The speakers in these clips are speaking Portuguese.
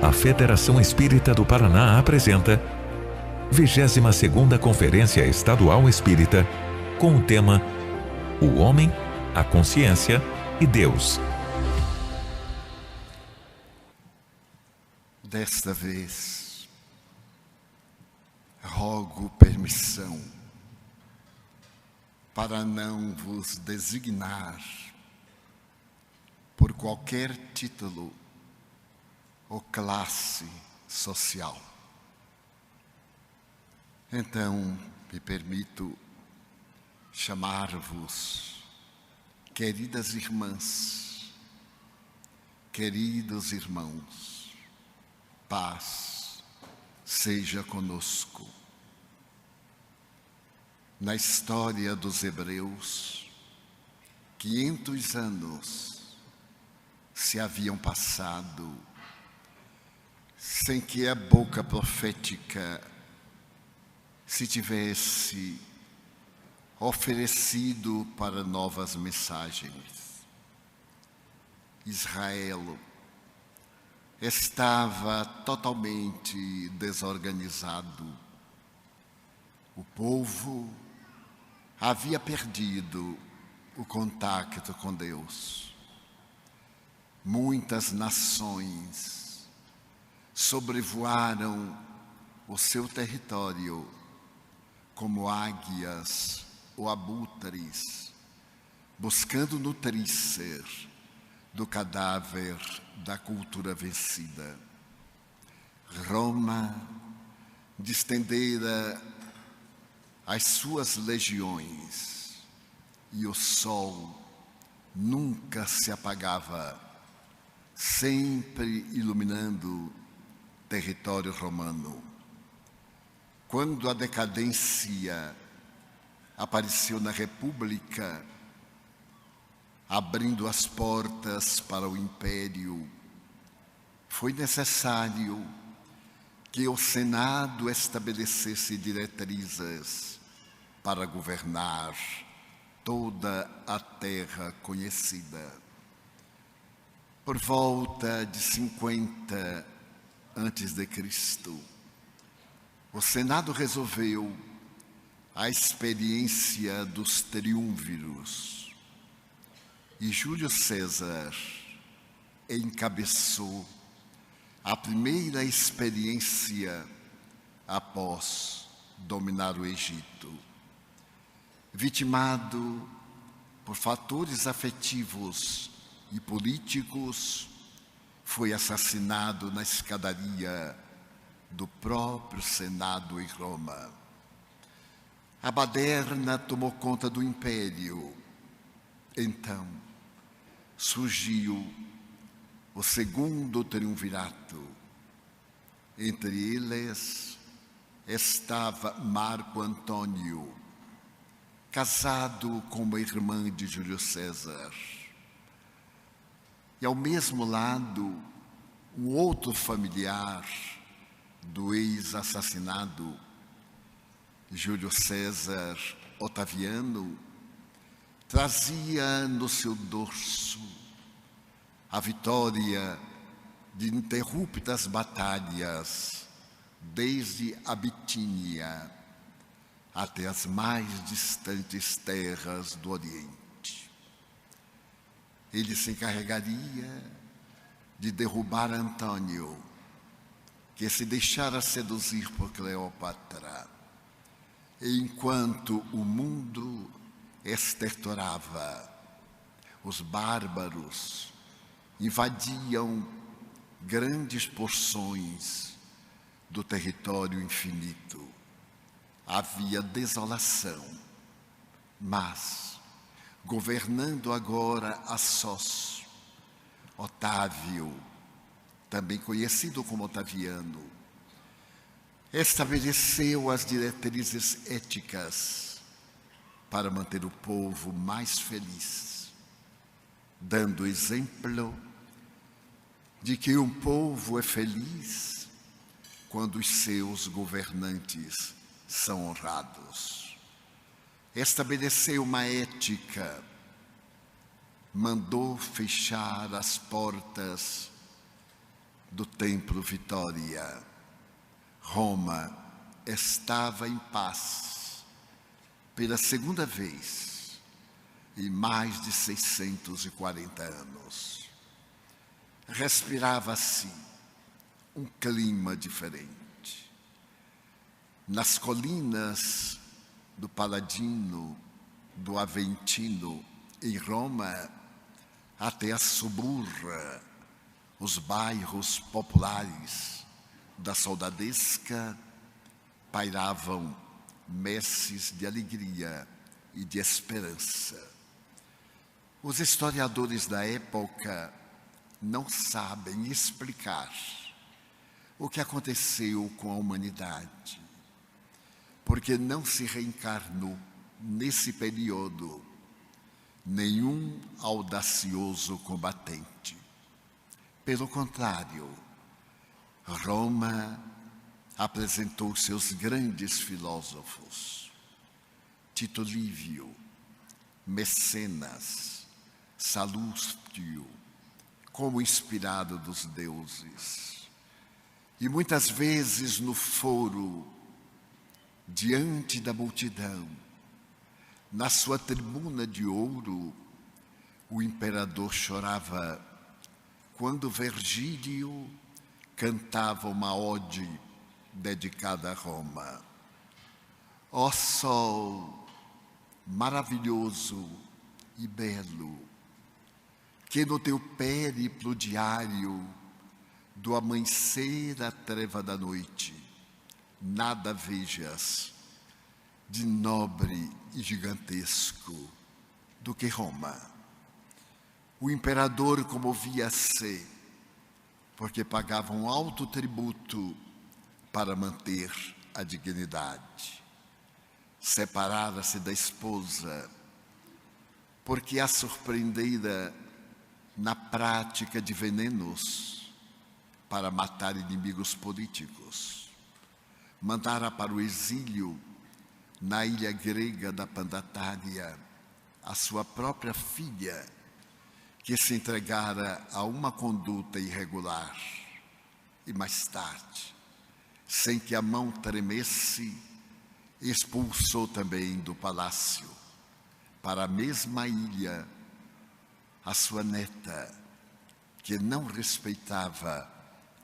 A Federação Espírita do Paraná apresenta 22ª Conferência Estadual Espírita, com o tema O Homem, a Consciência e Deus. Desta vez, rogo permissão para não vos designar por qualquer título ou classe social. Então, me permito chamar-vos, queridas irmãs, queridos irmãos, paz seja conosco. Na história dos hebreus, 500 anos se haviam passado sem que a boca profética se tivesse oferecido para novas mensagens. Israel estava totalmente desorganizado. O povo havia perdido o contato com Deus. Muitas nações sobrevoaram o seu território como águias ou abutres, buscando nutrir-se do cadáver da cultura vencida. Roma distendera as suas legiões e o sol nunca se apagava, sempre iluminando território romano. Quando a decadência apareceu na República, abrindo as portas para o Império, foi necessário que o Senado estabelecesse diretrizes para governar toda a terra conhecida. Por volta de 50 antes de Cristo, o Senado resolveu a experiência dos triunviros e Júlio César encabeçou a primeira experiência após dominar o Egito. Vitimado por fatores afetivos e políticos, foi assassinado na escadaria do próprio Senado em Roma. A baderna tomou conta do império. Então, surgiu o segundo triunvirato. Entre eles estava Marco Antônio, casado com uma irmã de Júlio César. E ao mesmo lado, um outro familiar do ex-assassinado, Júlio César Otaviano, trazia no seu dorso a vitória de ininterruptas batalhas, desde a Bitínia até as mais distantes terras do Oriente. Ele se encarregaria de derrubar Antônio, que se deixara seduzir por Cleópatra, enquanto o mundo estertorava. Os bárbaros invadiam grandes porções do território infinito. Havia desolação, mas, governando agora a sós, Otávio, também conhecido como Otaviano, estabeleceu as diretrizes éticas para manter o povo mais feliz, dando exemplo de que um povo é feliz quando os seus governantes são honrados. Estabeleceu uma ética, mandou fechar as portas do Templo Vitória, Roma estava em paz pela segunda vez em mais de 640 anos. Respirava-se um clima diferente. Nas colinas do Paladino, do Aventino, em Roma, até a Suburra, os bairros populares da soldadesca, pairavam messes de alegria e de esperança. Os historiadores da época não sabem explicar o que aconteceu com a humanidade, porque não se reencarnou nesse período nenhum audacioso combatente. Pelo contrário, Roma apresentou seus grandes filósofos, Tito Livio, Mecenas, Salustio, como inspirado dos deuses. E muitas vezes no foro, diante da multidão, na sua tribuna de ouro, o imperador chorava quando Virgílio cantava uma ode dedicada a Roma. Ó sol maravilhoso e belo, que no teu périplo diário, do amanhecer à treva da noite, nada vejas de nobre e gigantesco do que Roma. O imperador comovia-se, porque pagava um alto tributo para manter a dignidade. Separara-se da esposa, porque a surpreendera na prática de venenos para matar inimigos políticos. Mandara para o exílio, na ilha grega da Pandatária, a sua própria filha, que se entregara a uma conduta irregular. E mais tarde, sem que a mão tremesse, expulsou também do palácio, para a mesma ilha, a sua neta, que não respeitava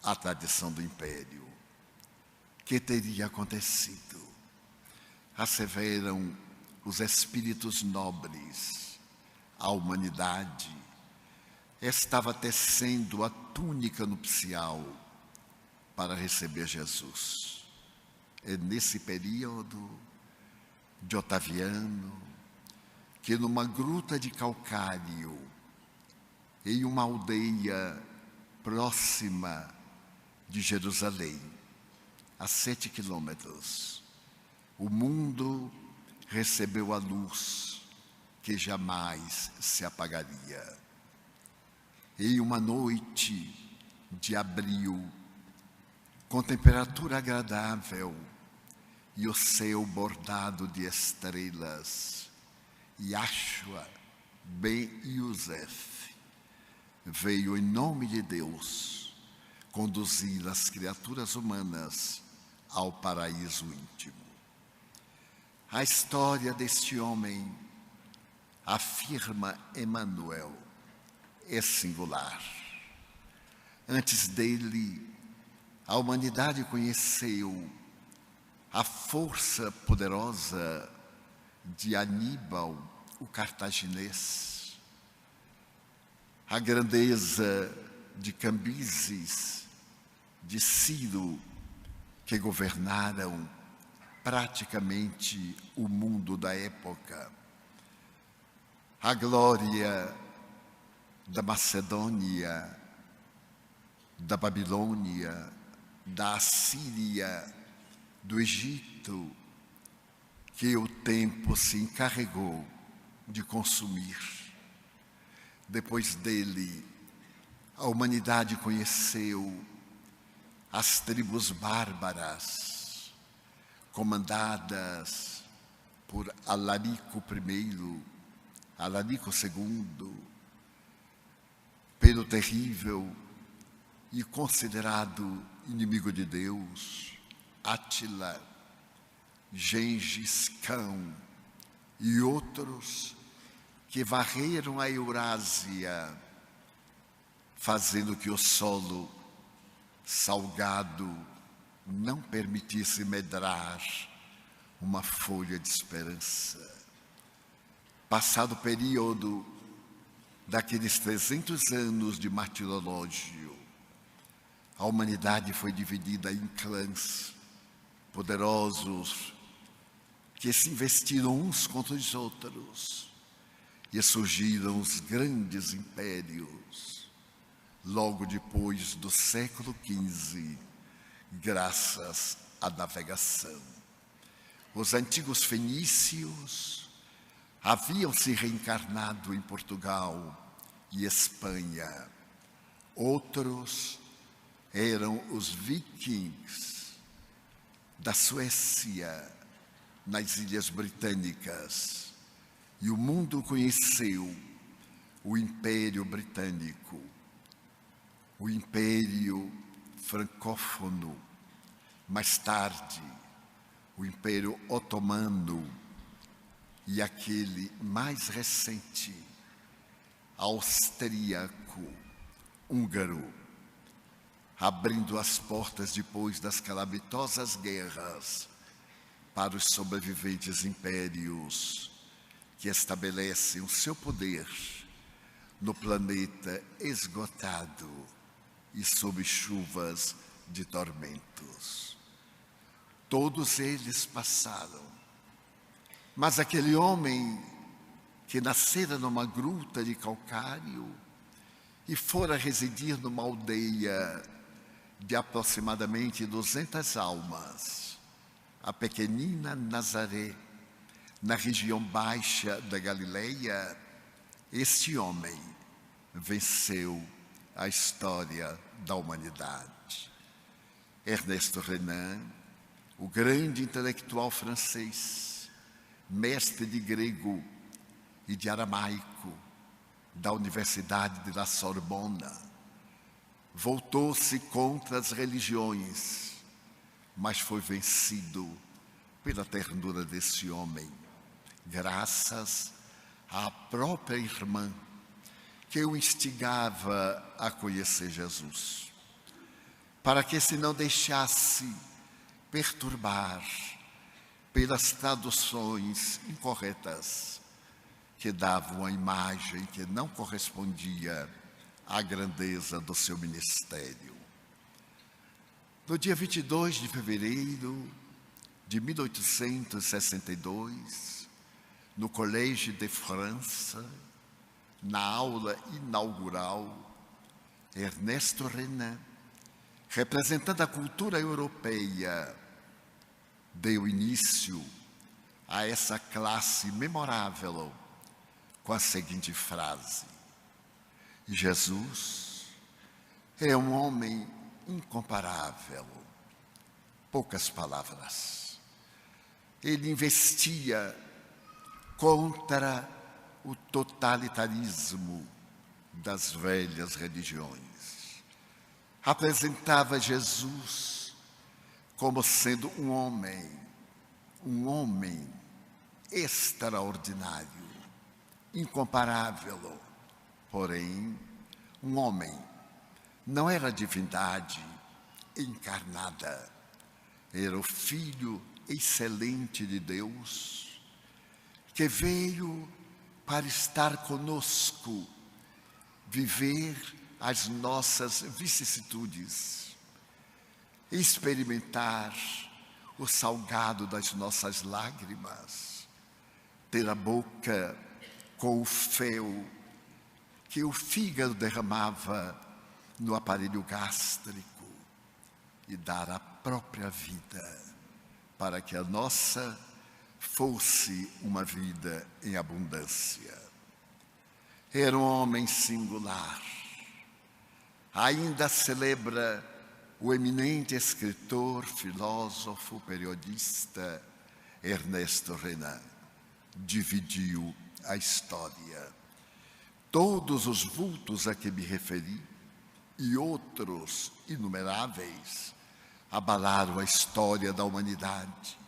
a tradição do império. Que teria acontecido? Asseveram os espíritos nobres. A humanidade estava tecendo a túnica nupcial para receber Jesus. É nesse período de Otaviano que, numa gruta de calcário, em uma aldeia próxima de Jerusalém, a 7 quilômetros, o mundo recebeu a luz que jamais se apagaria. Em uma noite de abril, com temperatura agradável e o céu bordado de estrelas, Yahshua ben Yosef veio em nome de Deus conduzir as criaturas humanas ao paraíso íntimo. A história deste homem, afirma Emmanuel, é singular. Antes dele, a humanidade conheceu a força poderosa de Aníbal, o cartaginês, a grandeza de Cambises, de Ciro, que governaram praticamente o mundo da época, a glória da Macedônia, da Babilônia, da Assíria, do Egito, que o tempo se encarregou de consumir. Depois dele, a humanidade conheceu as tribos bárbaras, comandadas por Alarico I, Alarico II, pelo terrível e considerado inimigo de Deus, Átila, Gengis Khan e outros que varreram a Eurásia, fazendo que o solo salgado não permitisse medrar uma folha de esperança. Passado o período daqueles 300 anos de martirológio, a humanidade foi dividida em clãs poderosos que se investiram uns contra os outros e surgiram os grandes impérios logo depois do século XV, graças à navegação. Os antigos fenícios haviam se reencarnado em Portugal e Espanha. Outros eram os vikings da Suécia, nas Ilhas Britânicas. E o mundo conheceu o Império Britânico, o Império Francófono, mais tarde o Império Otomano e aquele mais recente, austríaco, húngaro, abrindo as portas depois das calamitosas guerras para os sobreviventes impérios que estabelecem o seu poder no planeta esgotado e sob chuvas de tormentos. Todos eles passaram, mas aquele homem que nascera numa gruta de calcário e fora residir numa aldeia de aproximadamente 200 almas, a pequenina Nazaré, na região baixa da Galileia, este homem venceu a história da humanidade. Ernesto Renan, o grande intelectual francês, mestre de grego e de aramaico da Universidade de La Sorbona, voltou-se contra as religiões, mas foi vencido pela ternura desse homem, graças à própria irmã que o instigava a conhecer Jesus, para que se não deixasse perturbar pelas traduções incorretas que davam a imagem que não correspondia à grandeza do seu ministério. No dia 22 de fevereiro de 1862, no Collège de France, na aula inaugural, Ernesto Renan, representando a cultura europeia, deu início a essa classe memorável com a seguinte frase: Jesus é um homem incomparável. Poucas palavras. Ele investia contra o totalitarismo das velhas religiões. Apresentava Jesus como sendo um homem extraordinário, incomparável, porém, um homem. Não era divindade encarnada, era o Filho excelente de Deus, que veio para estar conosco, viver as nossas vicissitudes, experimentar o salgado das nossas lágrimas, ter a boca com o fel que o fígado derramava no aparelho gástrico e dar a própria vida para que a nossa fosse uma vida em abundância. Era um homem singular. Ainda celebra o eminente escritor, filósofo, periodista Ernesto Renan. Dividiu a história. Todos os vultos a que me referi e outros inumeráveis abalaram a história da humanidade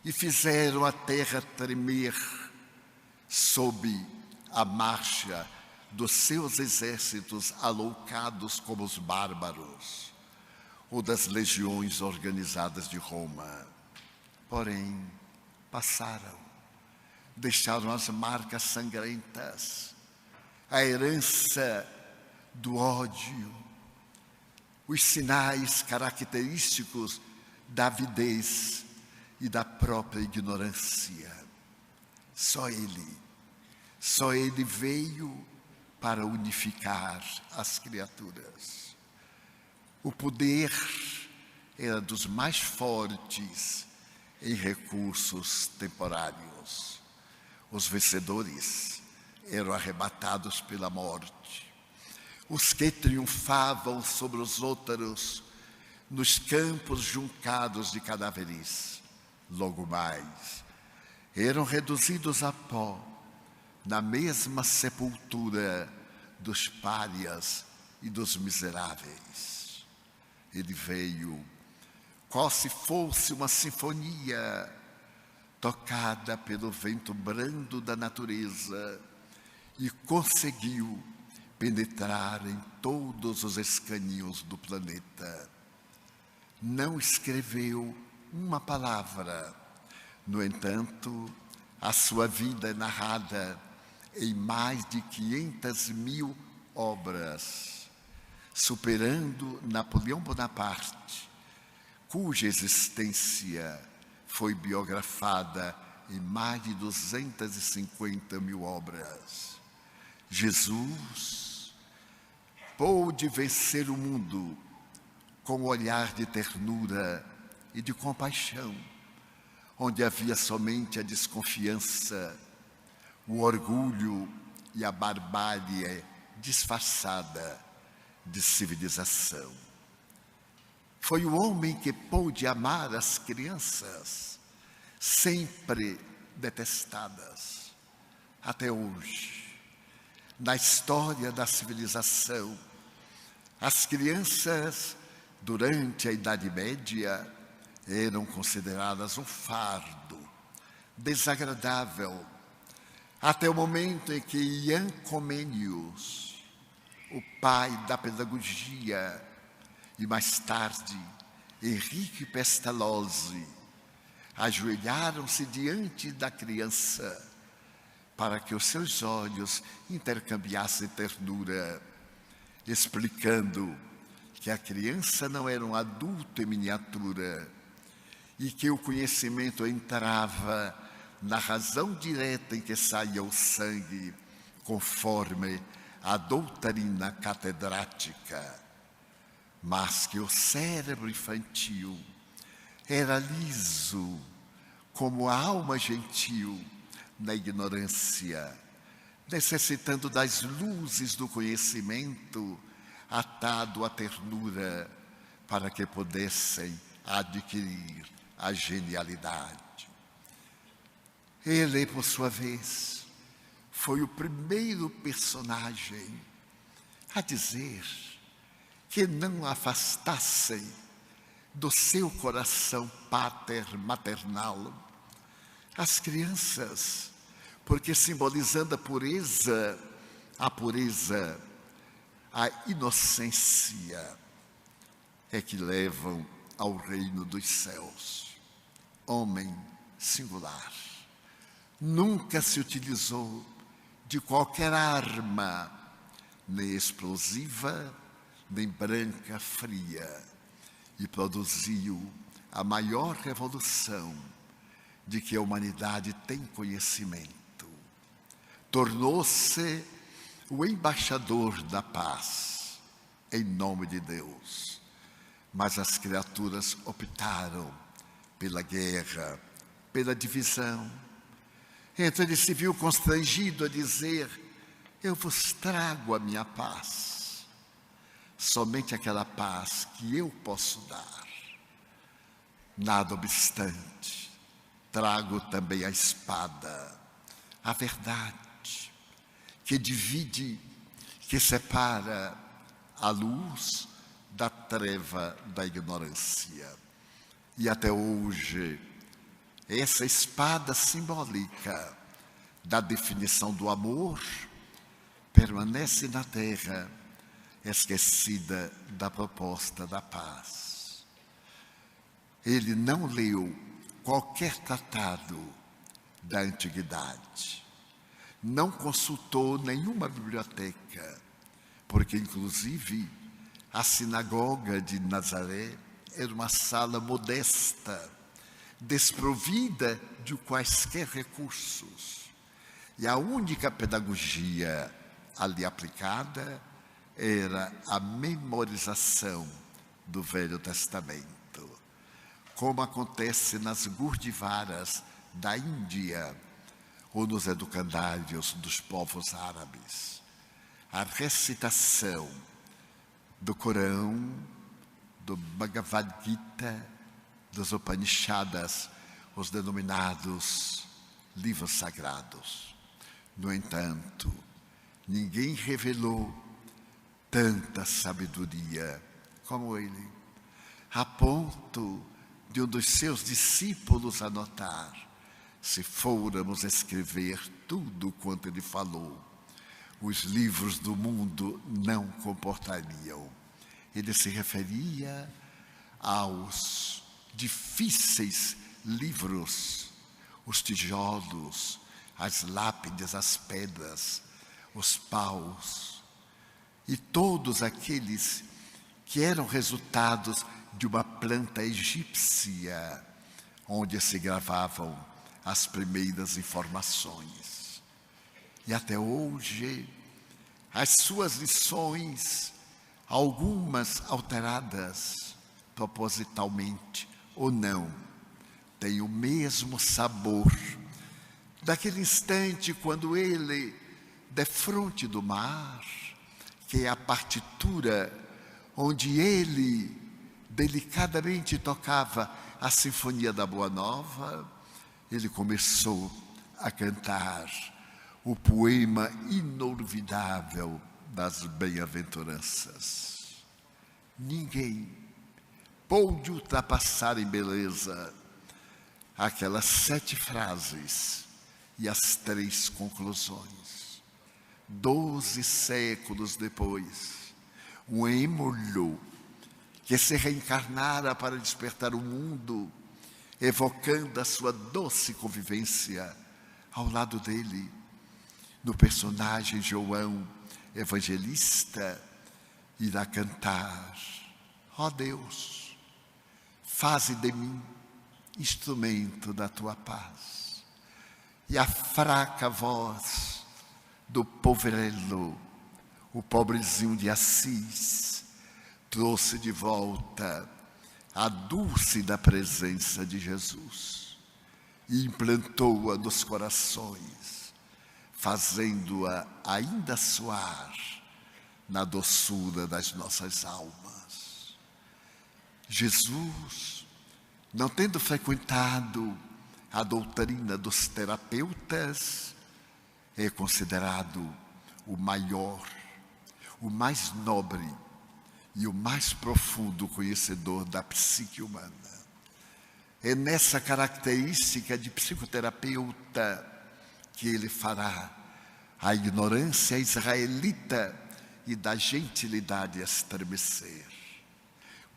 e fizeram a terra tremer sob a marcha dos seus exércitos aloucados como os bárbaros ou das legiões organizadas de Roma. Porém, passaram, deixaram as marcas sangrentas, a herança do ódio, os sinais característicos da avidez e da própria ignorância. Só Ele veio para unificar as criaturas. O poder era dos mais fortes em recursos temporários. Os vencedores eram arrebatados pela morte. Os que triunfavam sobre os outros nos campos juncados de cadáveres, logo mais, eram reduzidos a pó na mesma sepultura dos párias e dos miseráveis. Ele veio qual se fosse uma sinfonia tocada pelo vento brando da natureza e conseguiu penetrar em todos os escaninhos do planeta. Não escreveu uma palavra, no entanto, a sua vida é narrada em mais de 500.000 obras, superando Napoleão Bonaparte, cuja existência foi biografada em mais de 250.000 obras. Jesus pôde vencer o mundo com um olhar de ternura e de compaixão, onde havia somente a desconfiança, o orgulho e a barbárie disfarçada de civilização. Foi o homem que pôde amar as crianças, sempre detestadas. Até hoje, na história da civilização, as crianças, durante a Idade Média, eram consideradas um fardo desagradável, até o momento em que Ian Comenius, o pai da pedagogia, e mais tarde Henrique Pestalozzi, ajoelharam-se diante da criança para que os seus olhos intercambiassem ternura, explicando que a criança não era um adulto em miniatura e que o conhecimento entrava na razão direta em que saía o sangue, conforme a doutrina catedrática, mas que o cérebro infantil era liso como a alma gentil na ignorância, necessitando das luzes do conhecimento atado à ternura para que pudessem adquirir a genialidade. Ele, por sua vez, foi o primeiro personagem a dizer que não afastassem do seu coração maternal as crianças, porque simbolizando a pureza, a inocência, é que levam ao reino dos céus. Homem singular. Nunca se utilizou de qualquer arma, nem explosiva, nem branca fria, e produziu a maior revolução de que a humanidade tem conhecimento. Tornou-se o embaixador da paz, em nome de Deus. Mas as criaturas optaram pela guerra, pela divisão. Então ele se viu constrangido a dizer: eu vos trago a minha paz, somente aquela paz que eu posso dar. Nada obstante, trago também a espada, a verdade, que divide, que separa à luz da treva da ignorância. E até hoje, essa espada simbólica da definição do amor permanece na terra, esquecida da proposta da paz. Ele não leu qualquer tratado da antiguidade, não consultou nenhuma biblioteca, porque inclusive a sinagoga de Nazaré era uma sala modesta, desprovida de quaisquer recursos. E a única pedagogia ali aplicada era a memorização do Velho Testamento, como acontece nas Gurdwaras da Índia ou nos educandários dos povos árabes. A recitação do Corão, do Bhagavad Gita, dos Upanishads, os denominados livros sagrados. No entanto, ninguém revelou tanta sabedoria como ele, a ponto de um dos seus discípulos anotar: se fôramos escrever tudo quanto ele falou, os livros do mundo não comportariam. Ele se referia aos difíceis livros, os tijolos, as lápides, as pedras, os paus, e todos aqueles que eram resultados de uma planta egípcia, onde se gravavam as primeiras informações. E até hoje, as suas lições, algumas alteradas propositalmente ou não, têm o mesmo sabor daquele instante quando ele, defronte do mar, que é a partitura onde ele delicadamente tocava a Sinfonia da Boa Nova, ele começou a cantar o poema inolvidável das bem-aventuranças. Ninguém pôde ultrapassar em beleza aquelas 7 frases e as 3 conclusões. 12 séculos depois, um êmulo que se reencarnara para despertar o mundo, evocando a sua doce convivência ao lado dele, no personagem João Evangelista, irá cantar: ó Deus, faze de mim instrumento da tua paz. E a fraca voz do poverello, o pobrezinho de Assis, trouxe de volta a dúlcida presença de Jesus e implantou-a nos corações, fazendo-a ainda soar na doçura das nossas almas. Jesus, não tendo frequentado a doutrina dos terapeutas, é considerado o maior, o mais nobre e o mais profundo conhecedor da psique humana. É nessa característica de psicoterapeuta que ele fará a ignorância israelita e da gentilidade estremecer.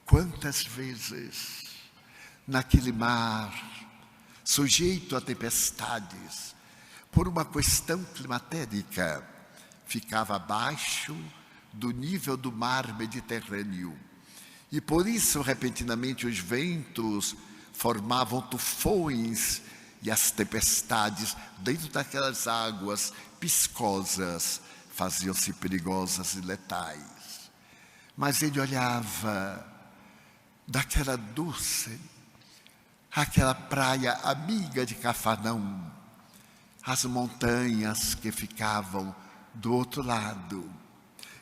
Quantas vezes, naquele mar, sujeito a tempestades, por uma questão climatérica, ficava abaixo do nível do mar Mediterrâneo. E por isso, repentinamente, os ventos formavam tufões e as tempestades dentro daquelas águas piscosas faziam-se perigosas e letais. Mas ele olhava daquela doce, aquela praia amiga de Cafarnaum, as montanhas que ficavam do outro lado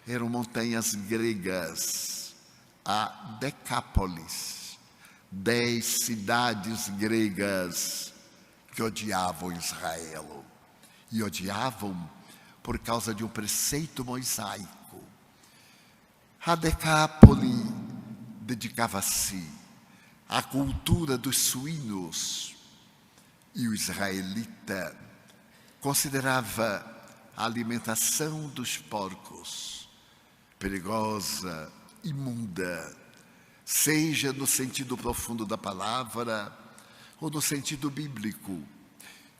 eram montanhas gregas, a Decápolis, 10 cidades gregas que odiavam Israel. E odiavam por causa de um preceito mosaico. A Decápole dedicava-se à cultura dos suínos e o israelita considerava a alimentação dos porcos perigosa, imunda, seja no sentido profundo da palavra ou no sentido bíblico.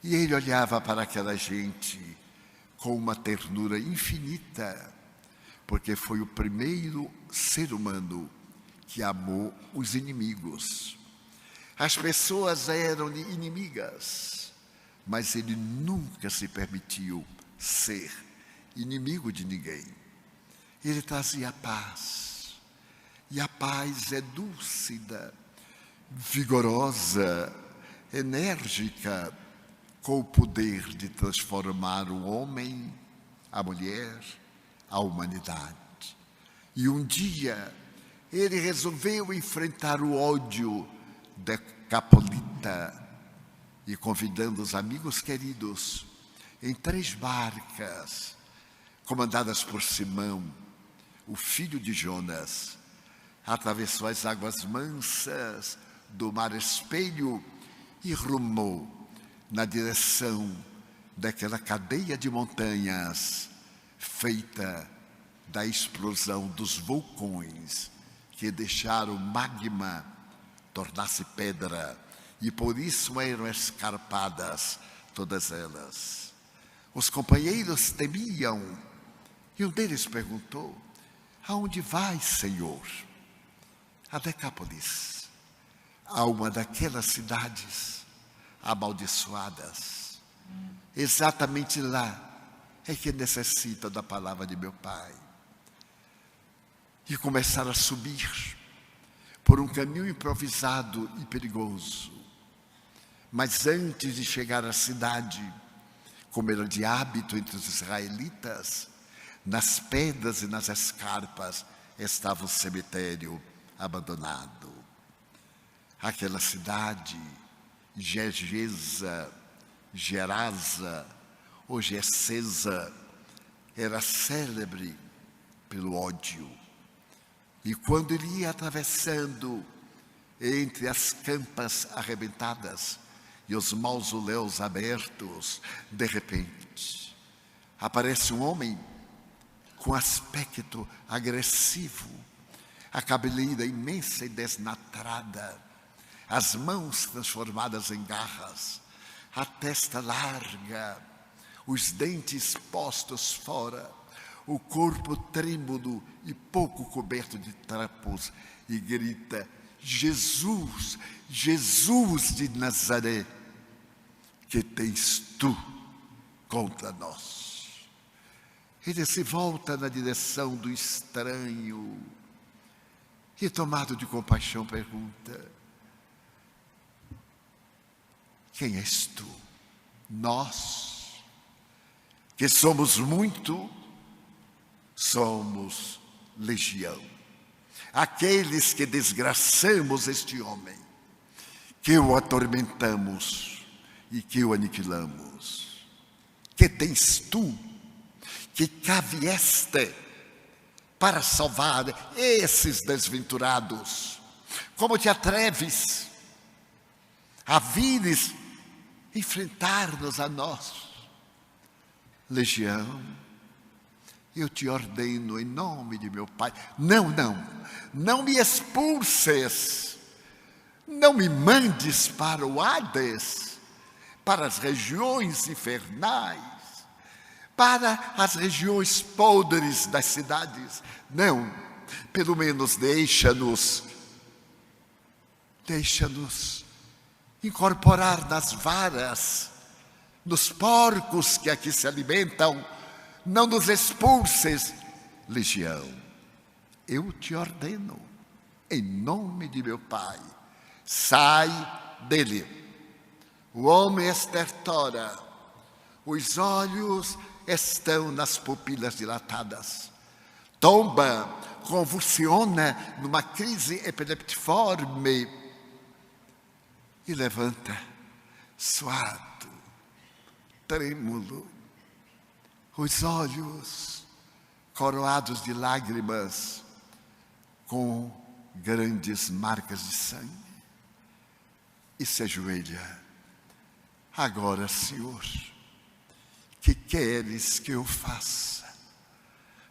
E ele olhava para aquela gente com uma ternura infinita, porque foi o primeiro ser humano que amou os inimigos. As pessoas eram-lhe inimigas, mas ele nunca se permitiu ser inimigo de ninguém. Ele trazia paz, e a paz é dúlcida, vigorosa, enérgica, com o poder de transformar o homem, a mulher, a humanidade. E um dia ele resolveu enfrentar o ódio decapolita e, convidando os amigos queridos em 3 barcas, comandadas por Simão, o filho de Jonas, atravessou as águas mansas do mar Espelho e rumou na direção daquela cadeia de montanhas feita da explosão dos vulcões que deixaram o magma tornar-se pedra, e por isso eram escarpadas todas elas. Os companheiros temiam, e um deles perguntou: aonde vai, Senhor? A Decápolis, a uma daquelas cidades amaldiçoadas. Exatamente lá é que necessita da palavra de meu Pai. E começaram a subir por um caminho improvisado e perigoso. Mas antes de chegar à cidade, como era de hábito entre os israelitas, nas pedras e nas escarpas estava o cemitério abandonado. Aquela cidade, Gerasa ou Gessesa, era célebre pelo ódio. E quando ele ia atravessando entre as campas arrebentadas e os mausoléus abertos, de repente, aparece um homem com aspecto agressivo, a cabeleira imensa e desnatrada, as mãos transformadas em garras, a testa larga, os dentes postos fora, o corpo trêmulo e pouco coberto de trapos, e grita: Jesus, Jesus de Nazaré, que tens tu contra nós? Ele se volta na direção do estranho e, tomado de compaixão, pergunta: quem és tu? Nós, que somos muito, somos legião. Aqueles que desgraçamos este homem, que o atormentamos e que o aniquilamos. Que tens tu, que cá vieste para salvar esses desventurados? Como te atreves a vires enfrentar-nos a nós? Legião, eu te ordeno em nome de meu Pai, não me expulses, não me mandes para o Hades, para as regiões infernais, para as regiões podres das cidades. Não, pelo menos deixa-nos incorporar nas varas, nos porcos que aqui se alimentam. Não nos expulses, legião. Eu te ordeno, em nome de meu Pai, sai dele. O homem estertora, os olhos estão nas pupilas dilatadas, tomba, convulsiona numa crise epileptiforme e levanta, suado, trêmulo, os olhos coroados de lágrimas, com grandes marcas de sangue, e se ajoelha. Agora, Senhor, que queres que eu faça?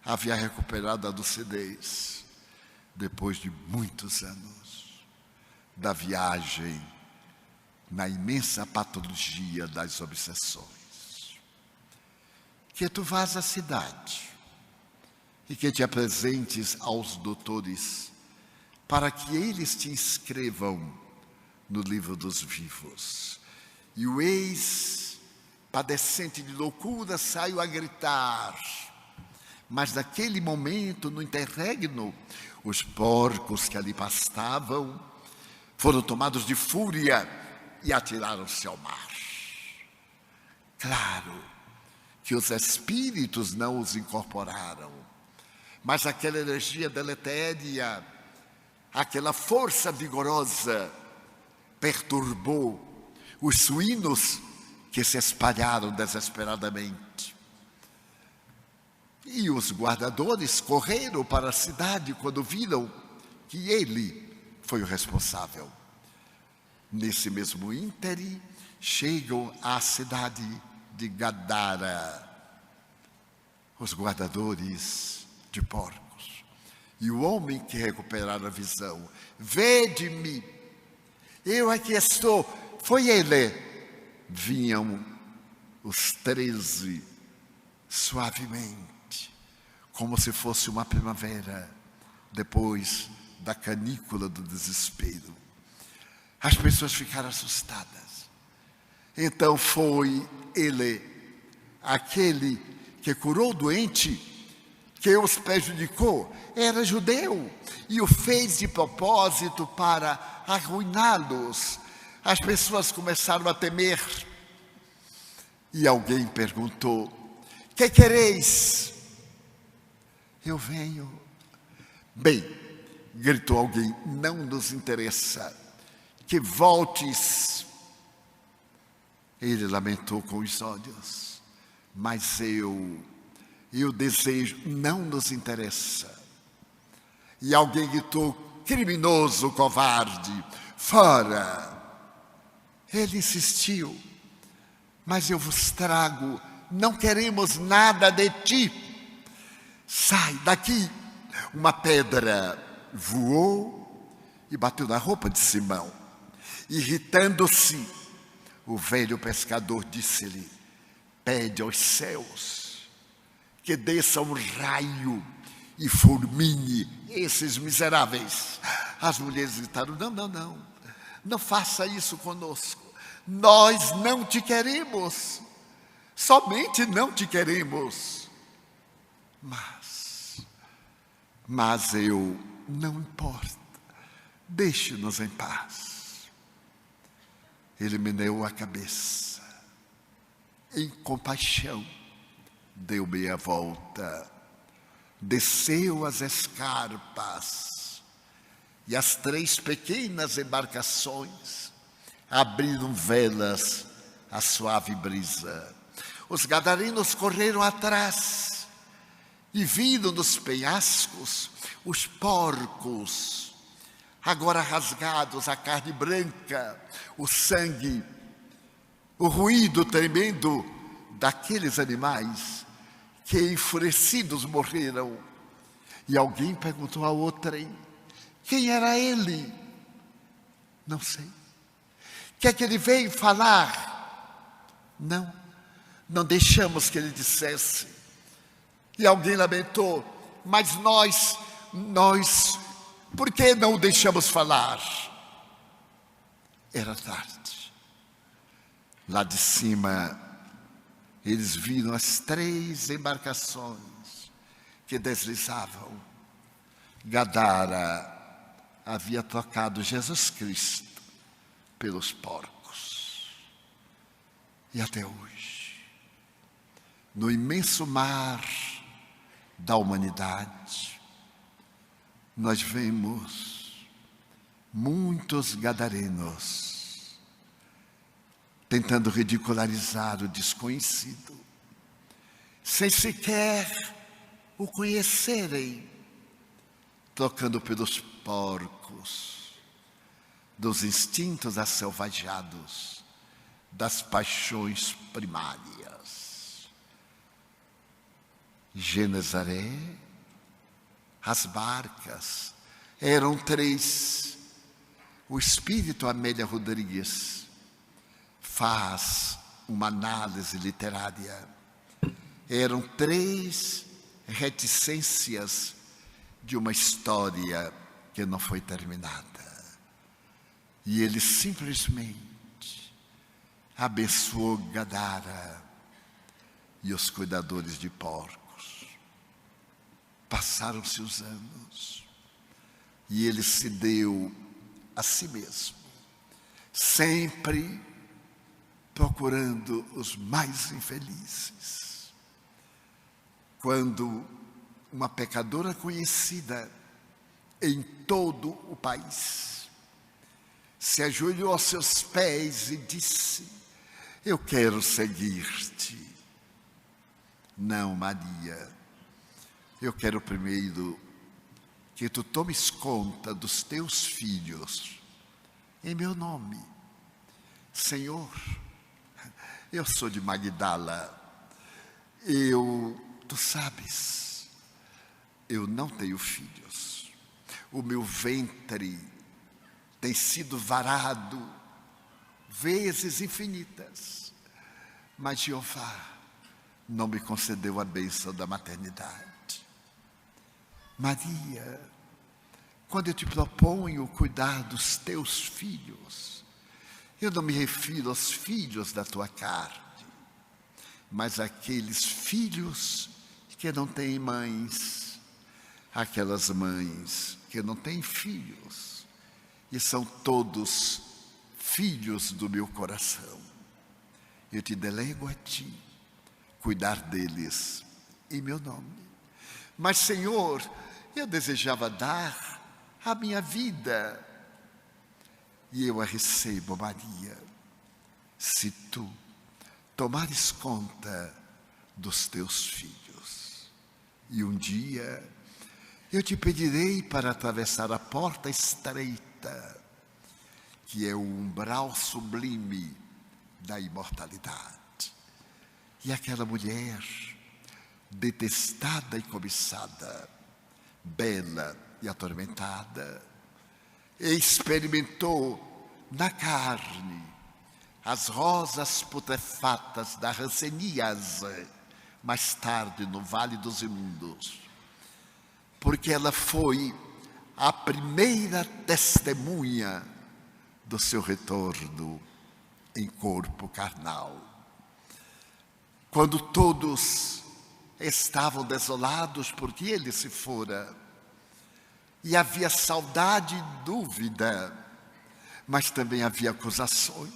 Havia recuperado a lucidez depois de muitos anos da viagem na imensa patologia das obsessões. Que tu vás à cidade e que te apresentes aos doutores para que eles te inscrevam no livro dos vivos. E o ex, padecente de loucura, saiu a gritar. Mas naquele momento, no interregno, os porcos que ali pastavam foram tomados de fúria e atiraram-se ao mar. Claro que os espíritos não os incorporaram, mas aquela energia deletéria, aquela força vigorosa, perturbou os suínos que se espalharam desesperadamente. E os guardadores correram para a cidade quando viram que ele foi o responsável. Nesse mesmo íntere, chegam à cidade de Gadara, os guardadores de porcos. E o homem que recuperara a visão, vede-me, eu aqui estou, foi ele. Vinham os 13 suavemente, como se fosse uma primavera, depois da canícula do desespero. As pessoas ficaram assustadas. Então foi ele, aquele que curou o doente, que os prejudicou, era judeu e o fez de propósito para arruiná-los. As pessoas começaram a temer. E alguém perguntou: que quereis? Eu venho. Bem, gritou alguém, não nos interessa que voltes. Ele lamentou com os olhos, mas eu desejo, não nos interessa. E alguém gritou: criminoso, covarde, fora. Ele insistiu: mas eu vos trago, não queremos nada de ti. Sai daqui. Uma pedra voou e bateu na roupa de Simão. Irritando-se, o velho pescador disse-lhe: pede aos céus que desça um raio e fulmine esses miseráveis. As mulheres gritaram: não faça isso conosco. Nós não te queremos, somente não te queremos. Mas eu não importa, deixe-nos em paz. Ele meneou a cabeça, em compaixão, deu meia volta, desceu as escarpas, e as 3 pequenas embarcações abriram velas à suave brisa. Os gadarenos correram atrás e viram nos penhascos os porcos, agora rasgados, a carne branca, o sangue, o ruído tremendo daqueles animais que enfurecidos morreram. E alguém perguntou a outrem: quem era ele? Não sei. O que é que ele veio falar? Não deixamos que ele dissesse. E alguém lamentou: mas nós, por que não o deixamos falar? Era tarde. Lá de cima, eles viram as 3 embarcações que deslizavam. Gadara havia trocado Jesus Cristo pelos porcos. E até hoje, no imenso mar da humanidade, nós vemos muitos gadarenos tentando ridicularizar o desconhecido, sem sequer o conhecerem, trocando pelos porcos, dos instintos asselvajados, das paixões primárias. Genezaré, as barcas, eram 3. O espírito Amélia Rodrigues faz uma análise literária. Eram 3 reticências de uma história que não foi terminada. E ele simplesmente abençoou Gadara e os cuidadores de porcos. Passaram-se os anos e ele se deu a si mesmo, sempre procurando os mais infelizes. Quando uma pecadora conhecida em todo o país se ajoelhou aos seus pés e disse: eu quero seguir-te. Não, Maria, eu quero primeiro que tu tomes conta dos teus filhos em meu nome. Senhor, eu sou de Magdala, tu sabes, eu não tenho filhos. O meu ventre tem sido varado vezes infinitas, mas Jeová não me concedeu a bênção da maternidade. Maria, quando eu te proponho cuidar dos teus filhos, eu não me refiro aos filhos da tua carne, mas àqueles filhos que não têm mães, aquelas mães que não têm filhos, e são todos filhos do meu coração. Eu te delego a ti cuidar deles em meu nome. Mas, Senhor, eu desejava dar a minha vida, e eu a recebo, Maria, se tu tomares conta dos teus filhos. E um dia eu te pedirei para atravessar a porta estreita, que é o umbral sublime da imortalidade. E aquela mulher, detestada e cobiçada, bela e atormentada, experimentou na carne as rosas putrefatas da ranceníase, mais tarde no Vale dos Imundos, porque ela foi a primeira testemunha do seu retorno em corpo carnal. Quando todos estavam desolados porque ele se fora, e havia saudade e dúvida, mas também havia acusações.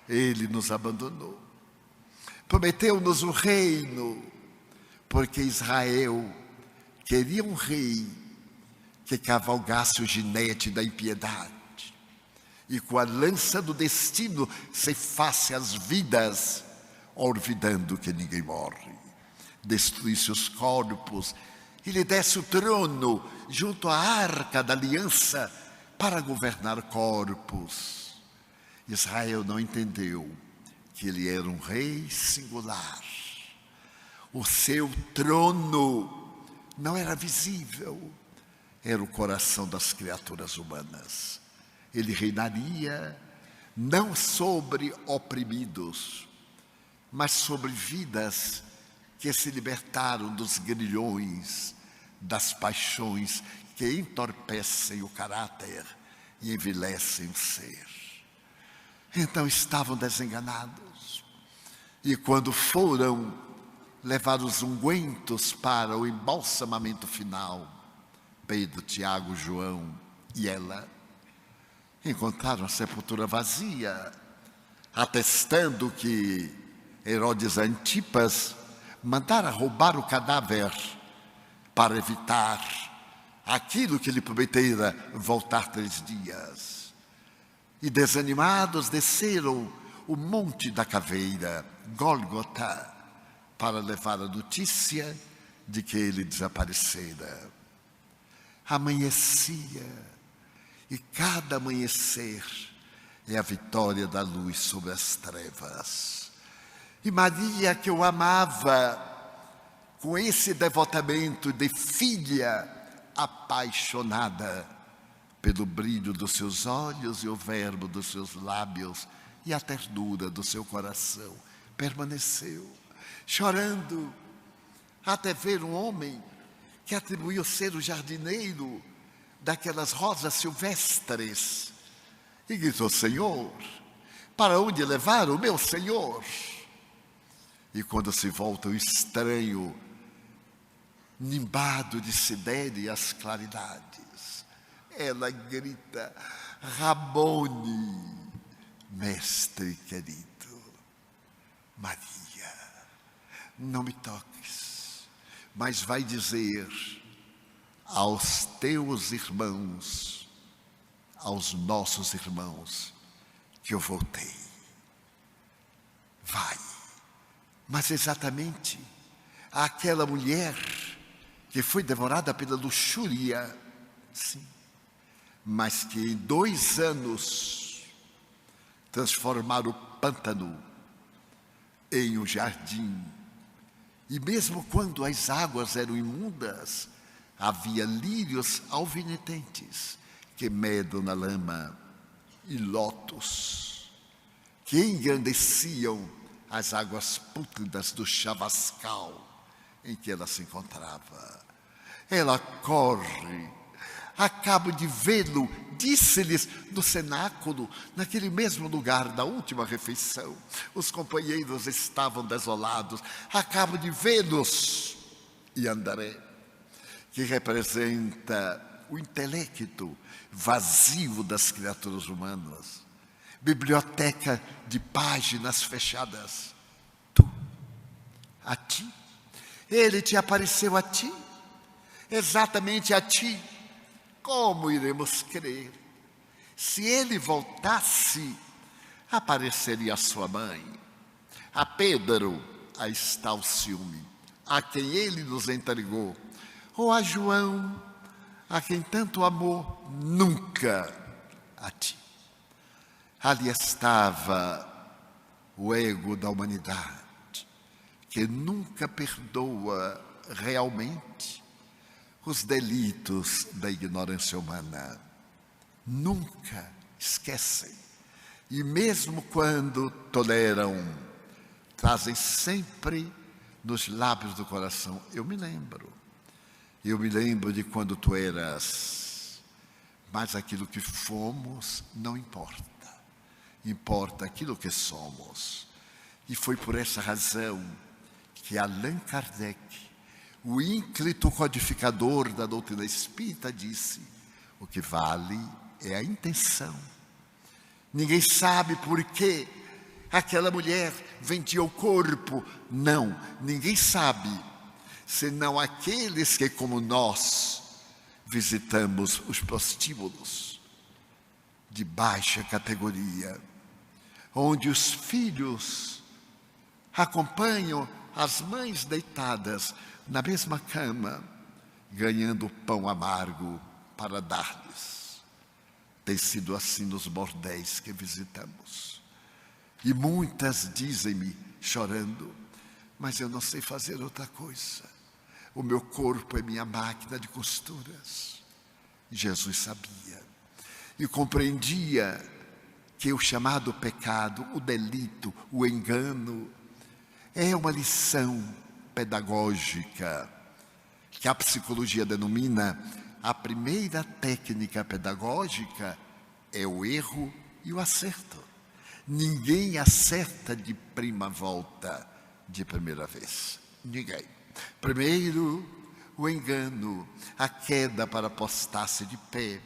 Ele nos abandonou, prometeu-nos o reino, porque Israel queria um rei que cavalgasse o jinete da impiedade e com a lança do destino ceifasse as vidas, olvidando que ninguém morre, destruísse os corpos e lhe desse o trono junto à arca da aliança para governar corpos. Israel não entendeu que ele era um rei singular. O seu trono não era visível, era o coração das criaturas humanas. Ele reinaria não sobre oprimidos, mas sobre vidas que se libertaram dos grilhões, das paixões que entorpecem o caráter e envilecem o ser. Então estavam desenganados. E quando foram levar os ungüentos para o embalsamamento final, Pedro, Tiago, João e ela encontraram a sepultura vazia, atestando que Herodes Antipas mandara roubar o cadáver para evitar aquilo que lhe prometera voltar 3 dias. E desanimados desceram o monte da caveira, Gólgota, para levar a notícia de que ele desaparecera. Amanhecia, e cada amanhecer é a vitória da luz sobre as trevas. E Maria, que eu amava, com esse devotamento de filha apaixonada pelo brilho dos seus olhos e o verbo dos seus lábios e a ternura do seu coração, permaneceu, chorando, até ver um homem que atribuiu ser o jardineiro daquelas rosas silvestres, e gritou: Senhor, para onde levar o meu Senhor? E quando se volta o estranho, nimbado de sidere as claridades, ela grita: Rabone, mestre querido. Maria, não me toques, mas vai dizer aos teus irmãos, aos nossos irmãos, que eu voltei. Vai. Mas exatamente aquela mulher que foi devorada pela luxúria, sim, mas que em 2 anos transformaram o pântano em um jardim. E mesmo quando as águas eram imundas, havia lírios alvinetentes que medram na lama e lótus que engrandeciam as águas pútridas do chavascal em que ela se encontrava. Ela corre, acabo de vê-lo, disse-lhes no cenáculo, naquele mesmo lugar da última refeição. Os companheiros estavam desolados. Acabo de vê-los. E André, que representa o intelecto vazio das criaturas humanas, biblioteca de páginas fechadas. Tu, a ti, ele te apareceu a ti, exatamente a ti. Como iremos crer? Se ele voltasse, apareceria a sua mãe. A Pedro, aí está o ciúme, a quem ele nos entregou. Ou a João, a quem tanto amou, nunca a ti. Ali estava o ego da humanidade, que nunca perdoa realmente os delitos da ignorância humana. Nunca esquecem. E mesmo quando toleram, trazem sempre nos lábios do coração: eu me lembro de quando tu eras. Mas aquilo que fomos não importa. Importa aquilo que somos. E foi por essa razão que Allan Kardec, o ínclito codificador da doutrina espírita, disse: o que vale é a intenção. Ninguém sabe por que aquela mulher vendia o corpo. Não, ninguém sabe, senão aqueles que, como nós, visitamos os prostíbulos de baixa categoria, onde os filhos acompanham as mães deitadas na mesma cama, ganhando pão amargo para dar-lhes. Tem sido assim nos bordéis que visitamos. E muitas dizem-me, chorando: mas eu não sei fazer outra coisa. O meu corpo é minha máquina de costuras. Jesus sabia e compreendia que o chamado pecado, o delito, o engano, é uma lição pedagógica que a psicologia denomina a primeira técnica pedagógica. É o erro e o acerto. Ninguém acerta de prima volta, de primeira vez. Ninguém. Primeiro, o engano, a queda para postar-se de pé,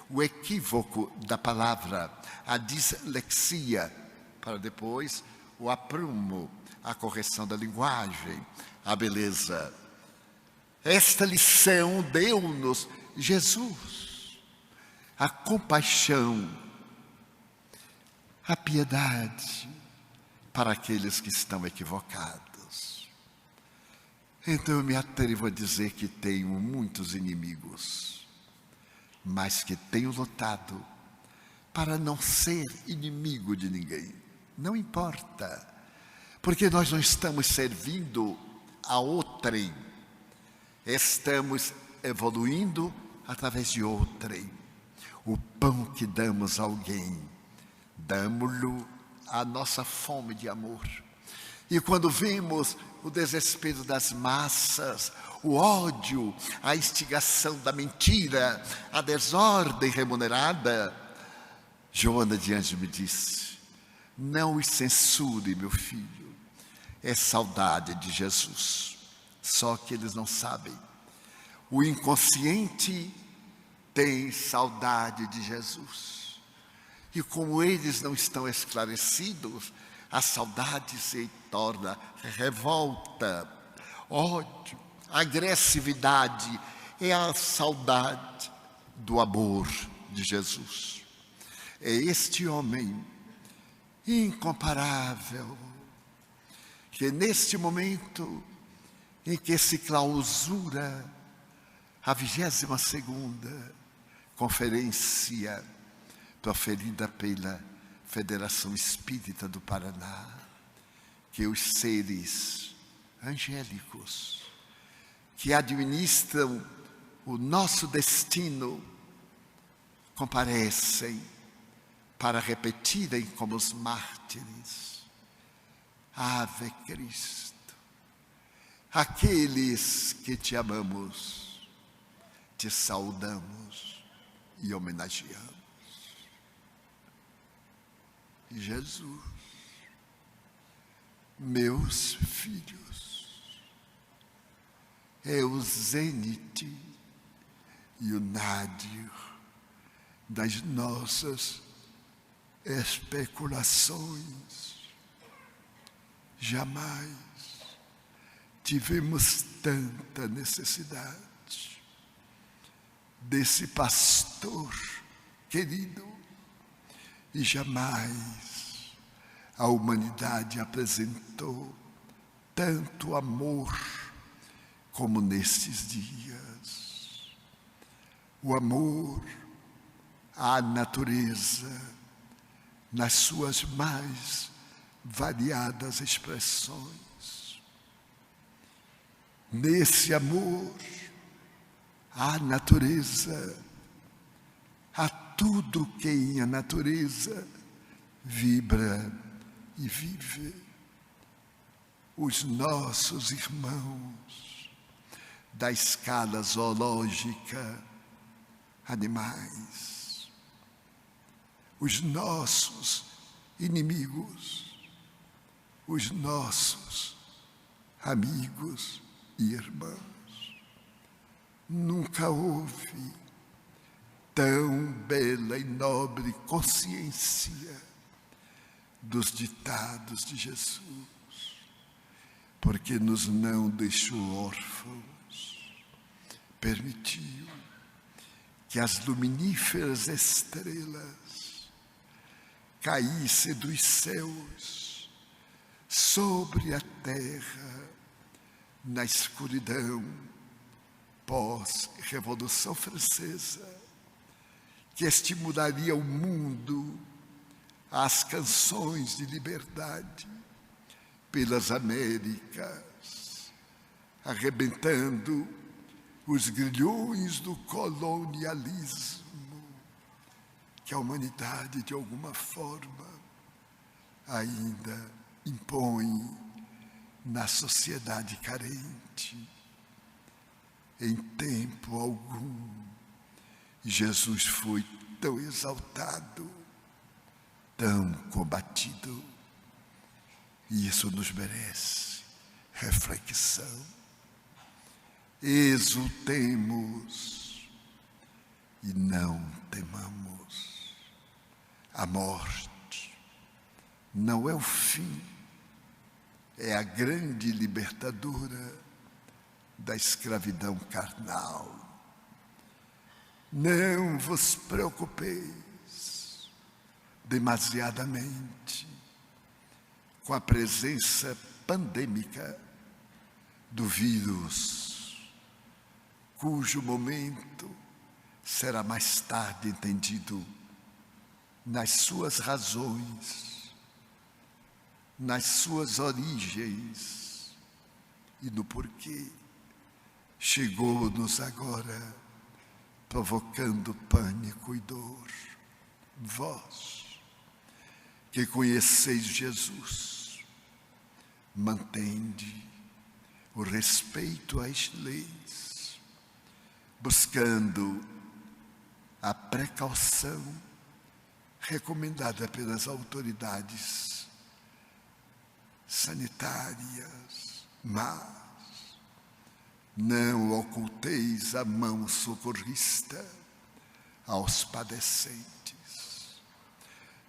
o equívoco da palavra, a dislexia, para depois o aprumo, a correção da linguagem, a beleza. Esta lição deu-nos Jesus, a compaixão, a piedade para aqueles que estão equivocados. Então eu me atrevo a dizer que tenho muitos inimigos, mas que tenho lutado para não ser inimigo de ninguém. Não importa, porque nós não estamos servindo a outrem, estamos evoluindo através de outrem. O pão que damos a alguém, damos-lhe a nossa fome de amor. E quando vemos o desespero das massas, o ódio, a instigação da mentira, a desordem remunerada, Joana de Anjos me disse: não os censure, meu filho, é saudade de Jesus. Só que eles não sabem. O inconsciente tem saudade de Jesus. E como eles não estão esclarecidos, a saudade se torna revolta, ódio, agressividade. É a saudade do amor de Jesus. É este homem incomparável que neste momento em que se clausura a 22ª conferência proferida pela Federação Espírita do Paraná, que os seres angélicos que administram o nosso destino comparecem para repetirem como os mártires: Ave Cristo. Aqueles que te amamos, te saudamos e homenageamos. Jesus, meus filhos, é o zênite e o nádir das nossas especulações. Jamais tivemos tanta necessidade desse pastor querido, e jamais a humanidade apresentou tanto amor como nestes dias. O amor à natureza nas suas mais variadas expressões. Nesse amor à natureza, a tudo que em a natureza vibra e vive. Os nossos irmãos da escala zoológica, animais, os nossos inimigos, os nossos amigos e irmãos. Nunca houve tão bela e nobre consciência dos ditados de Jesus, porque nos não deixou órfãos, permitiu que as luminíferas estrelas caíssem dos céus sobre a terra na escuridão pós-Revolução Francesa, que estimularia o mundo às canções de liberdade pelas Américas, arrebentando os grilhões do colonialismo que a humanidade, de alguma forma, ainda impõe na sociedade carente. Em tempo algum, Jesus foi tão exaltado, tão combatido, e isso nos merece reflexão. Exultemos e não temamos. A morte não é o fim, é a grande libertadora da escravidão carnal. Não vos preocupeis demasiadamente com a presença pandêmica do vírus, cujo momento será mais tarde entendido nas suas razões, nas suas origens e no porquê chegou-nos agora, provocando pânico e dor. Vós, que conheceis Jesus, mantende o respeito às leis, buscando a precaução recomendada pelas autoridades sanitárias, mas não oculteis a mão socorrista aos padecentes.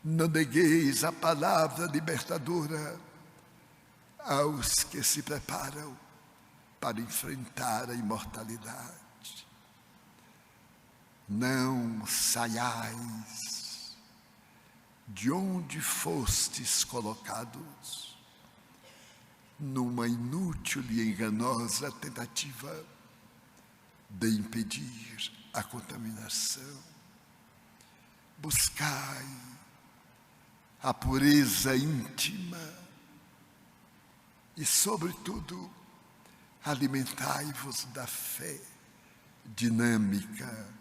Não negueis a palavra libertadora aos que se preparam para enfrentar a imortalidade. Não saiais de onde fostes colocados numa inútil e enganosa tentativa de impedir a contaminação. Buscai a pureza íntima e, sobretudo, alimentai-vos da fé dinâmica,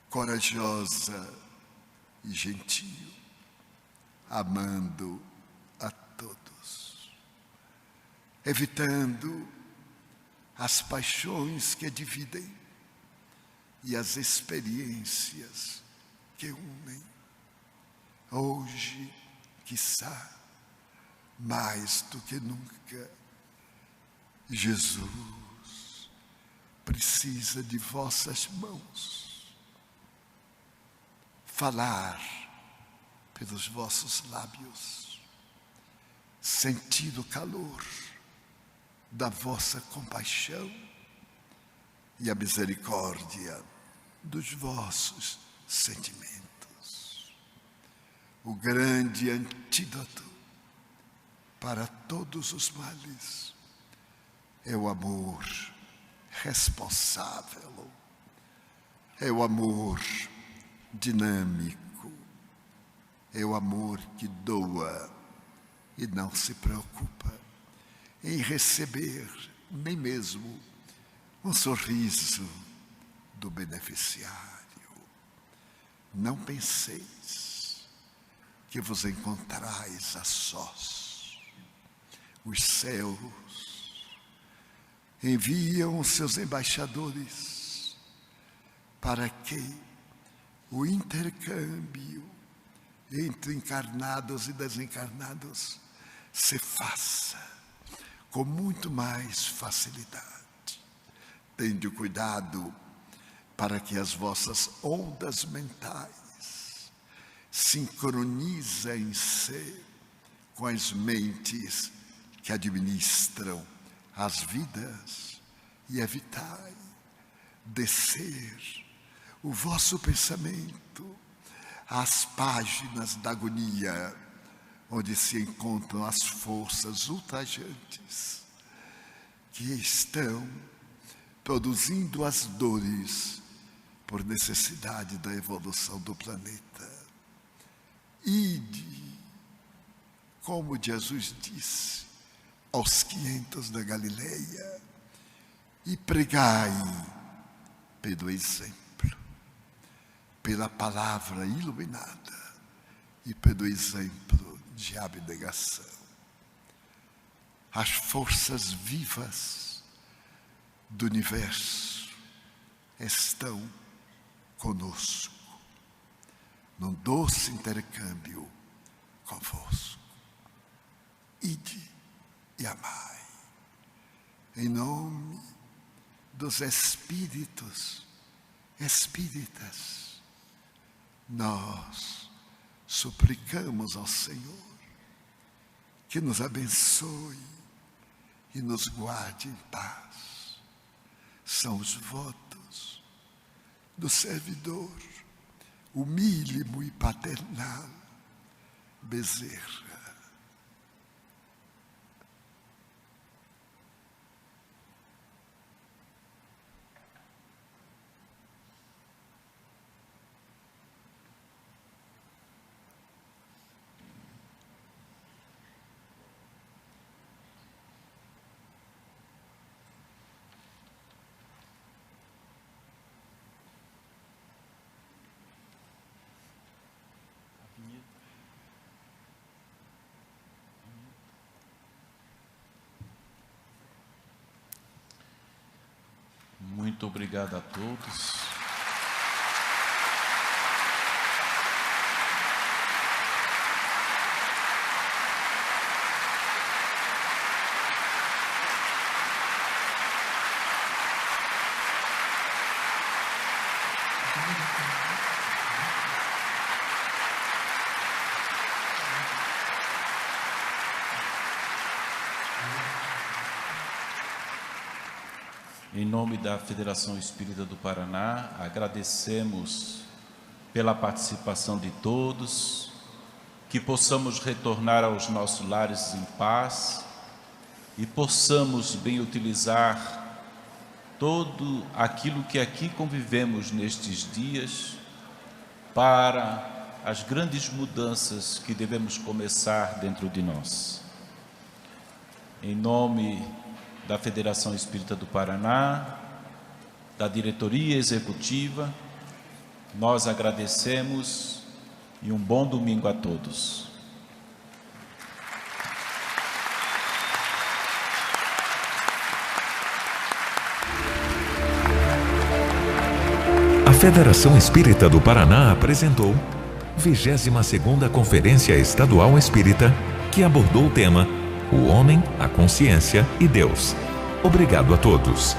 corajosa e gentil, amando a todos, evitando as paixões que dividem e as experiências que unem. Hoje, quiçá, mais do que nunca, Jesus precisa de vossas mãos, falar pelos vossos lábios, sentir o calor da vossa compaixão e a misericórdia dos vossos sentimentos. O grande antídoto para todos os males é o amor responsável, é o amor dinâmico, é o amor que doa e não se preocupa em receber nem mesmo um sorriso do beneficiário. Não penseis que vos encontrais a sós. Os céus enviam os seus embaixadores para que o intercâmbio entre encarnados e desencarnados se faça com muito mais facilidade. Tende cuidado para que as vossas ondas mentais sincronizem-se com as mentes que administram as vidas e evitai descer o vosso pensamento às páginas da agonia, onde se encontram as forças ultrajantes que estão produzindo as dores por necessidade da evolução do planeta. Ide, como Jesus disse aos 500 da Galileia, e pregai pelo exemplo, pela palavra iluminada e pelo exemplo de abnegação. As forças vivas do universo estão conosco, num doce intercâmbio convosco. Ide e amai, em nome dos espíritos espíritas, nós suplicamos ao Senhor que nos abençoe e nos guarde em paz. São os votos do servidor humílimo e paternal Bezerra. Muito obrigado a todos. Em nome da Federação Espírita do Paraná, agradecemos pela participação de todos, que possamos retornar aos nossos lares em paz e possamos bem utilizar todo aquilo que aqui convivemos nestes dias para as grandes mudanças que devemos começar dentro de nós. Em nome da Federação Espírita do Paraná, da diretoria executiva, nós agradecemos e um bom domingo a todos. A Federação Espírita do Paraná apresentou 22ª Conferência Estadual Espírita, que abordou o tema O Homem, a Consciência e Deus. Obrigado a todos.